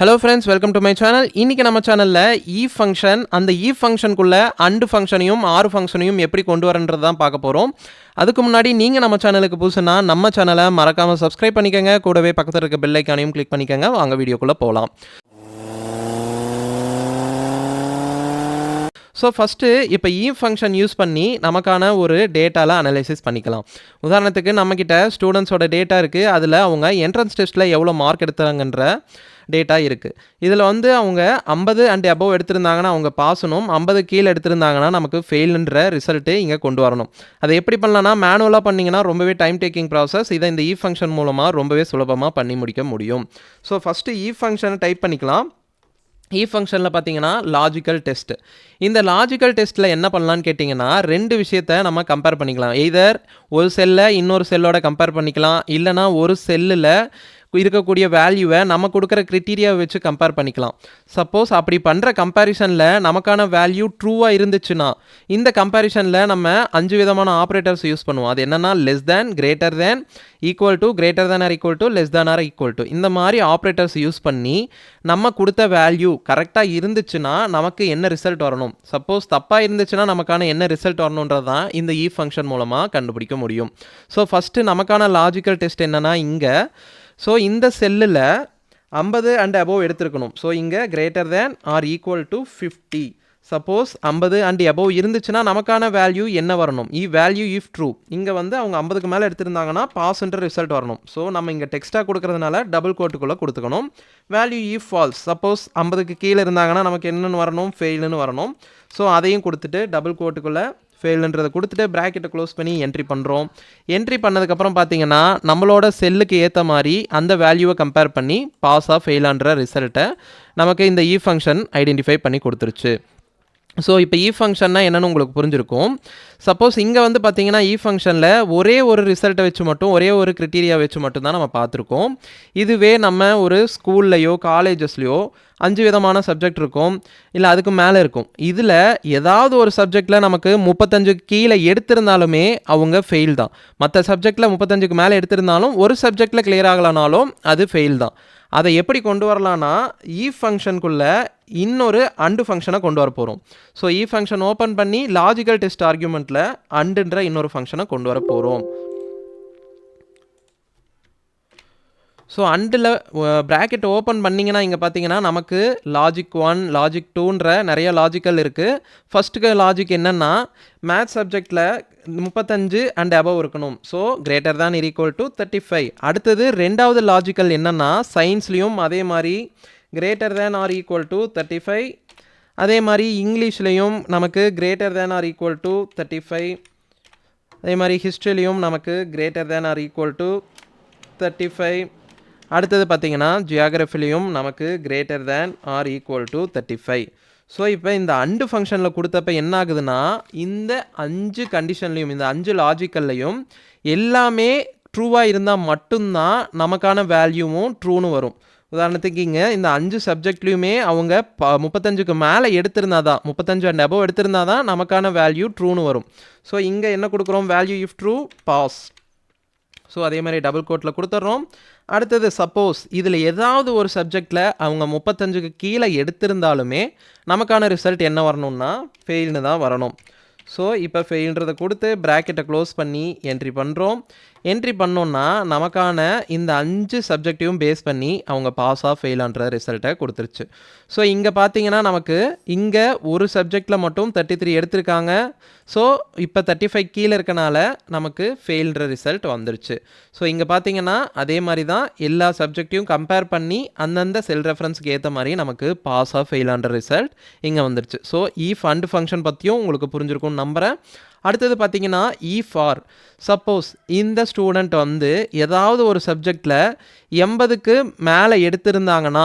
Hello friends, welcome to my channel. இன்னைக்கு நம்ம சேனல்ல if function அந்த if functionக்குள்ள and functionையும் or functionையும் எப்படி கொண்டு வரன்றத தான் பார்க்க போறோம். அதுக்கு முன்னாடி நீங்க நம்ம சேனலுக்கு புதுசுனா நம்ம சேனலை மறக்காம subscribe பண்ணிக்கங்க. கூடவே பக்கத்துல இருக்க bell ஐகானையும் click பண்ணிக்கங்க. வாங்க வீடியோக்குள்ள போலாம். ஸோ ஃபஸ்ட்டு இப்போ if ஃபங்க்ஷன் யூஸ் பண்ணி நமக்கான ஒரு டேட்டாவில் அனலைசிஸ் பண்ணிக்கலாம். உதாரணத்துக்கு நம்மக்கிட்ட ஸ்டூடெண்ட்ஸோட டேட்டா இருக்குது. அதில் அவங்க என்ட்ரன்ஸ் டெஸ்ட்டில் எவ்வளோ மார்க் எடுத்தாங்கன்ற டேட்டா இருக்குது. இதில் வந்து அவங்க 50 அண்ட் அபவ் எடுத்திருந்தாங்கன்னா அவங்க பாஸனும், 50 கீழே எடுத்திருந்தாங்கன்னா நமக்கு ஃபெயிலுன்ற ரிசல்ட்டு இங்கே கொண்டு வரணும். அதை எப்படி பண்ணலாம்னா மேனுவலாக பண்ணிங்கன்னா ரொம்பவே டைம் டேக்கிங் ப்ராசஸ். இதை இந்த if ஃபங்க்ஷன் மூலமாக ரொம்பவே சுலபமாக பண்ணி முடிக்க முடியும். ஸோ ஃபஸ்ட்டு if ஃபங்க்ஷனை டைப் பண்ணிக்கலாம். if ஃபங்க்ஷனில் பார்த்தீங்கன்னா லாஜிக்கல் டெஸ்ட். இந்த லாஜிக்கல் டெஸ்ட்டில் என்ன பண்ணலான்னு கேட்டிங்கன்னா ரெண்டு விஷயத்தை நம்ம கம்பேர் பண்ணிக்கலாம். எய்தர் ஒரு செல்லை இன்னொரு செல்லோட கம்பேர் பண்ணிக்கலாம், இல்லைனா ஒரு செல்லில் இருக்கக்கூடிய வேல்யூவை நம்ம கொடுக்குற க்ரிட்டீரியாவை வச்சு கம்பேர் பண்ணிக்கலாம். சப்போஸ் அப்படி பண்ணுற கம்பேரிசனில் நமக்கான வேல்யூ ட்ரூவாக இருந்துச்சுன்னா இந்த கம்பேரிசனில் நம்ம 5 விதமான ஆப்ரேட்டர்ஸ் யூஸ் பண்ணுவோம். அது என்னென்னா less than, greater than, equal to, greater than or equal to, less than or equal to, இந்த மாதிரி ஆப்ரேட்டர்ஸ் யூஸ் பண்ணி நம்ம கொடுத்த வேல்யூ கரெக்டாக இருந்துச்சுன்னா நமக்கு என்ன ரிசல்ட் வரணும், சப்போஸ் தப்பாக இருந்துச்சுன்னா நமக்கான என்ன ரிசல்ட் வரணுன்றது தான் இந்த if ஃபங்க்ஷன் மூலமாக கண்டுபிடிக்க முடியும். ஸோ ஃபஸ்ட்டு நமக்கான லாஜிக்கல் டெஸ்ட் என்னென்னா இங்கே ஸோ இந்த செல்லில் 50 அண்ட் அபோவ் எடுத்துருக்கணும். ஸோ இங்கே greater than or equal to 50. Suppose 50 and above இருந்துச்சுன்னா நமக்கான வேல்யூ என்ன வரணும், வேல்யூ இஃப் ட்ரூ. இங்கே வந்து அவங்க 50க்கு மேலே எடுத்திருந்தாங்கன்னா பாஸ்ன்ற ரிசல்ட் வரணும். ஸோ நம்ம இங்கே டெக்ஸ்ட்டாக கொடுக்கறதுனால டபுள் கோட்டுக்குள்ளே கொடுத்துக்கணும். வேல்யூ இஃப் ஃபால்ஸ், சப்போஸ் 50க்கு கீழே இருந்தாங்கன்னா நமக்கு என்னென்னு வரணும், ஃபெயிலுன்னு வரணும். ஸோ அதையும் கொடுத்துட்டு டபுள் கோட்டுக்குள்ளே ஃபெயிலுன்றதை கொடுத்துட்டு ப்ராக்கெட்டை க்ளோஸ் பண்ணி என்ட்ரி பண்ணுறோம். என்ட்ரி பண்ணதுக்கப்புறம் பார்த்தீங்கன்னா நம்மளோட செல்லுக்கு ஏற்ற மாதிரி அந்த வேல்யூவை கம்பேர் பண்ணி பாஸாக ஃபெயிலான்ற ரிசல்ட்டை நமக்கு இந்த if ஃபங்க்ஷன் ஐடென்டிஃபை பண்ணி கொடுத்துருச்சு. ஸோ இப்போ if ஃபங்க்ஷன்னா என்னென்னு உங்களுக்கு புரிஞ்சிருக்கும். சப்போஸ் இங்கே வந்து பார்த்தீங்கன்னா if ஃபங்க்ஷனில் ஒரே ஒரு ரிசல்ட்டை வச்சு மட்டும், ஒரே ஒரு க்ரிட்டீரியா வச்சு மட்டும் தான் நம்ம பார்த்துருக்கோம். இதுவே நம்ம ஒரு ஸ்கூல்லையோ காலேஜஸ்லையோ 5 விதமான சப்ஜெக்ட் இருக்கும், இல்லை அதுக்கு மேலே இருக்கும். இதில் ஏதாவது ஒரு சப்ஜெக்டில் நமக்கு 35 கீழே எடுத்திருந்தாலுமே அவங்க ஃபெயில் தான். மற்ற சப்ஜெக்டில் 35க்கு மேலே எடுத்திருந்தாலும் ஒரு சப்ஜெக்டில் கிளியர் ஆகலானாலும் அது ஃபெயில் தான். அதை எப்படி கொண்டு வரலான்னா if ஃபங்க்ஷனுக்குள்ளே இன்னொரு அண்டு ஃபங்க்ஷனை கொண்டு வர போகிறோம். ஸோ if ஃபங்க்ஷன் ஓப்பன் பண்ணி லாஜிக்கல் டெஸ்ட் ஆர்குமெண்ட்டில் அண்டுன்ற இன்னொரு ஃபங்க்ஷனை கொண்டு வர போகிறோம். ஸோ அண்டில் ப்ராக்கெட் ஓப்பன் பண்ணிங்கன்னா இங்கே பார்த்தீங்கன்னா நமக்கு லாஜிக் 1, லாஜிக் 2ன்ற நிறைய லாஜிக்கல் இருக்குது. ஃபஸ்ட்டுக்கு லாஜிக் என்னென்னா மேத்ஸ் சப்ஜெக்டில் 35 அண்ட் அபவ் இருக்கணும். ஸோ கிரேட்டர் தேன் இர் ஈக்குவல் டு 35. அடுத்தது ரெண்டாவது லாஜிக்கல் என்னென்னா சயின்ஸ்லேயும் அதே மாதிரி greater than or equal to 35. அதே மாதிரி இங்கிலீஷ்லேயும் நமக்கு greater than or equal to 35. அதே மாதிரி ஹிஸ்ட்ரிலையும் நமக்கு greater than or equal to 35. அடுத்தது பார்த்திங்கன்னா ஜியாகிரஃபிலையும் நமக்கு greater than or equal to 35. So இப்போ இந்த அண்டு ஃபங்க்ஷனில் கொடுத்தப்ப என்ன ஆகுதுன்னா இந்த 5 கண்டிஷன்லையும், இந்த 5 லாஜிக்கல்லையும் எல்லாமே ட்ரூவாக இருந்தால் மட்டும்தான் நமக்கான வேல்யூவும் ட்ரூன்னு வரும். உதாரணத்துக்கு இங்கே இந்த 5 சப்ஜெக்ட்லேயுமே அவங்க 35க்கு மேலே எடுத்திருந்தா தான், 35 அண்ட் அபவ் எடுத்திருந்தா தான் நமக்கான வேல்யூ ட்ரூன்னு வரும். ஸோ இங்கே என்ன கொடுக்குறோம், value if true pass. So அதே மாதிரி டபுள் கோட்டில் கொடுத்துட்றோம். அடுத்தது சப்போஸ் இதில் ஏதாவது ஒரு சப்ஜெக்டில் அவங்க 35க்கு கீழே எடுத்திருந்தாலுமே நமக்கான ரிசல்ட் என்ன வரணும்னா ஃபெயில்னு தான் வரணும். ஸோ இப்போ ஃபெயில்ன்றதை கொடுத்து ப்ராக்கெட்டை க்ளோஸ் பண்ணி என்ட்ரி பண்ணுறோம். என்ட்ரி பண்ணோன்னா நமக்கான இந்த 5 சப்ஜெக்டையும் பேஸ் பண்ணி அவங்க பாஸாக ஃபெயிலான்ற ரிசல்ட்டை கொடுத்துருச்சு. ஸோ இங்கே பார்த்தீங்கன்னா நமக்கு இங்கே ஒரு சப்ஜெக்டில் மட்டும் 33 எடுத்திருக்காங்க. ஸோ இப்போ 35 கீழே இருக்கனால நமக்கு ஃபெயில்ன்ற ரிசல்ட் வந்துருச்சு. ஸோ இங்கே பார்த்தீங்கன்னா அதே மாதிரி தான் எல்லா சப்ஜெக்டையும் கம்பேர் பண்ணி அந்தந்த செல் ரெஃபரன்ஸுக்கு ஏற்ற மாதிரி நமக்கு பாஸாக ஃபெயிலான்ற ரிசல்ட் இங்கே வந்துருச்சு. ஸோ if அண்டு ஃபங்க்ஷன் பற்றியும் உங்களுக்கு புரிஞ்சிருக்கும்னு நம்புகிறேன். அடுத்தது பார்த்தீங்கன்னா if or சப்போஸ் இந்த ஸ்டூடெண்ட் வந்து ஏதாவது ஒரு சப்ஜெக்டில் 80க்கு மேலே எடுத்திருந்தாங்கன்னா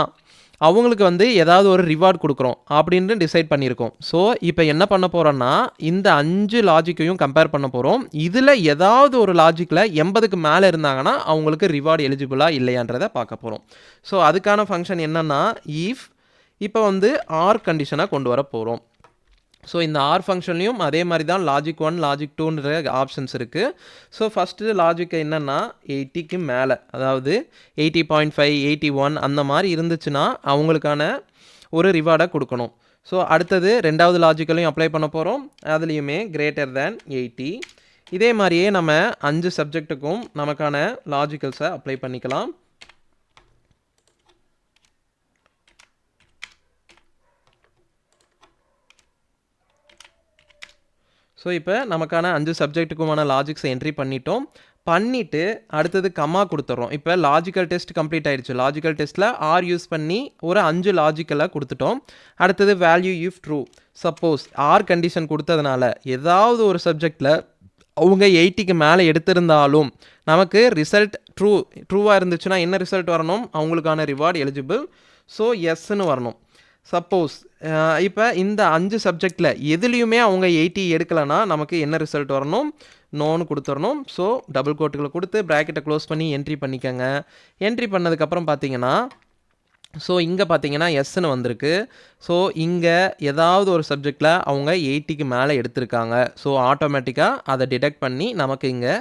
அவங்களுக்கு வந்து ஏதாவது ஒரு ரிவார்ட் கொடுக்குறோம் அப்படின்னு டிசைட் பண்ணியிருக்கோம். ஸோ இப்போ என்ன பண்ண போகிறோன்னா இந்த 5 லாஜிக்கையும் கம்பேர் பண்ண போகிறோம். இதில் ஏதாவது ஒரு லாஜிக்கில் 80க்கு மேலே இருந்தாங்கன்னா அவங்களுக்கு ரிவார்டு எலிஜிபிளாக இல்லையான்றதை பார்க்க போகிறோம். ஸோ அதுக்கான ஃபங்க்ஷன் என்னென்னா if இப்போ வந்து ஆர் கண்டிஷனாக கொண்டு வர போகிறோம். ஸோ இந்த ஆர் ஃபங்க்ஷன்லையும் அதே மாதிரி தான் லாஜிக் 1 லாஜிக் 2ன்ற ஆப்ஷன்ஸ் இருக்குது. ஸோ ஃபஸ்ட்டு லாஜிக் என்னென்னா 80க்கு மேலே, அதாவது 80.5 81 அந்த மாதிரி இருந்துச்சுன்னா அவங்களுக்கான ஒரு ரிவார்டை கொடுக்கணும். ஸோ அடுத்தது ரெண்டாவது லாஜிக்கலையும் அப்ளை பண்ண போகிறோம். அதுலேயுமே கிரேட்டர் தேன் 80. இதே மாதிரியே நம்ம 5 சப்ஜெக்ட்டுக்கும் நமக்கான லாஜிக்கல்ஸை அப்ளை பண்ணிக்கலாம். ஸோ இப்போ நமக்கான 5 சப்ஜெக்ட்டுக்குமான லாஜிக்ஸை என்ட்ரி பண்ணிவிட்டு அடுத்தது கம்மா கொடுத்துட்றோம். இப்போ லாஜிக்கல் டெஸ்ட் கம்ப்ளீட் ஆகிடுச்சு. லாஜிக்கல் டெஸ்ட்டில் ஆர் யூஸ் பண்ணி ஒரு 5 லாஜிக்கலாக கொடுத்துட்டோம். அடுத்தது value if true. Suppose or condition கொடுத்ததுனால ஏதாவது ஒரு சப்ஜெக்டில் அவங்க 80க்கு மேலே எடுத்திருந்தாலும் நமக்கு ரிசல்ட் ட்ரூவாக இருந்துச்சுன்னா என்ன ரிசல்ட் வரணும்? அவங்களுக்கான ரிவார்டு எலிஜிபிள். ஸோ எஸ்ன்னு வரணும். சப்போஸ் இப்போ இந்த 5 சப்ஜெக்டில் எதுலேயுமே அவங்க 80 எடுக்கலைன்னா நமக்கு என்ன ரிசல்ட் வரணும்? நோன்னு கொடுத்துடணும். ஸோ டபுள் கோட்டுகளை கொடுத்து ப்ராக்கெட்டை க்ளோஸ் பண்ணி என்ட்ரி பண்ணிக்கோங்க. என்ட்ரி பண்ணதுக்கப்புறம் பார்த்தீங்கன்னா ஸோ இங்கே பார்த்தீங்கன்னா எஸ்ன்னு வந்திருக்கு. ஸோ இங்கே ஏதாவது ஒரு சப்ஜெக்டில் அவங்க 80க்கு மேலே எடுத்திருக்காங்க. ஸோ ஆட்டோமேட்டிக்காக அதை டிடெக்ட் பண்ணி நமக்கு இங்கே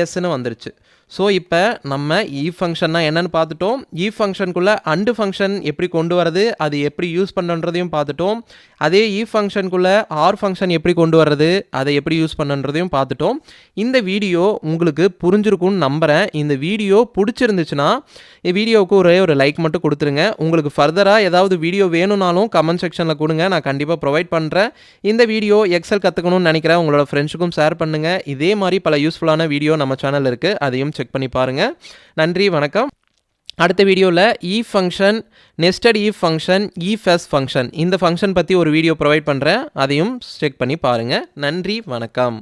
எஸ்ன்னு வந்துருச்சு. ஸோ இப்போ நம்ம ஃபங்க்ஷன்னா என்னென்னு பார்த்துட்டோம். ஃபங்க்ஷனுக்குள்ளே அண்டு ஃபங்க்ஷன் எப்படி கொண்டு வரது, அது எப்படி யூஸ் பண்ணுன்றதையும் பார்த்துட்டோம். அதே ஃபங்க்ஷனுக்குள்ளே ஆர் ஃபங்க்ஷன் எப்படி கொண்டு வர்றது, அதை எப்படி யூஸ் பண்ணுன்றதையும் பார்த்துட்டோம். இந்த வீடியோ உங்களுக்கு புரிஞ்சிருக்கும்னு நம்புகிறேன். இந்த வீடியோ பிடிச்சிருந்துச்சுன்னா வீடியோவுக்கு ஒரே ஒரு லைக் மட்டும் கொடுத்துருங்க. உங்களுக்கு ஃபர்தராக ஏதாவது வீடியோ வேணும்னாலும் கமெண்ட் செக்ஷனில் கொடுங்க, நான் கண்டிப்பாக ப்ரொவைட் பண்ணுறேன். இந்த வீடியோ எக்ஸல் கற்றுக்கணும்னு நினைக்கிறேன், உங்களோட ஃப்ரெண்ட்ஸுக்கும் ஷேர் பண்ணுங்கள். இதே மாதிரி பல யூஸ்ஃபுல்லான வீடியோ நம்ம சேனல் இருக்குது, அதையும் செக் பண்ணி பாருங்கள். நன்றி, வணக்கம். அடுத்த வீடியோவில் ஃபங்க்ஷன், நெஸ்டட் ஃபங்க்ஷன், ஃபெஸ் ஃபங்க்ஷன் இந்த ஃபங்க்ஷன் பற்றி ஒரு வீடியோ ப்ரொவைட் பண்ணுறேன், அதையும் செக் பண்ணி பாருங்கள். நன்றி, வணக்கம்.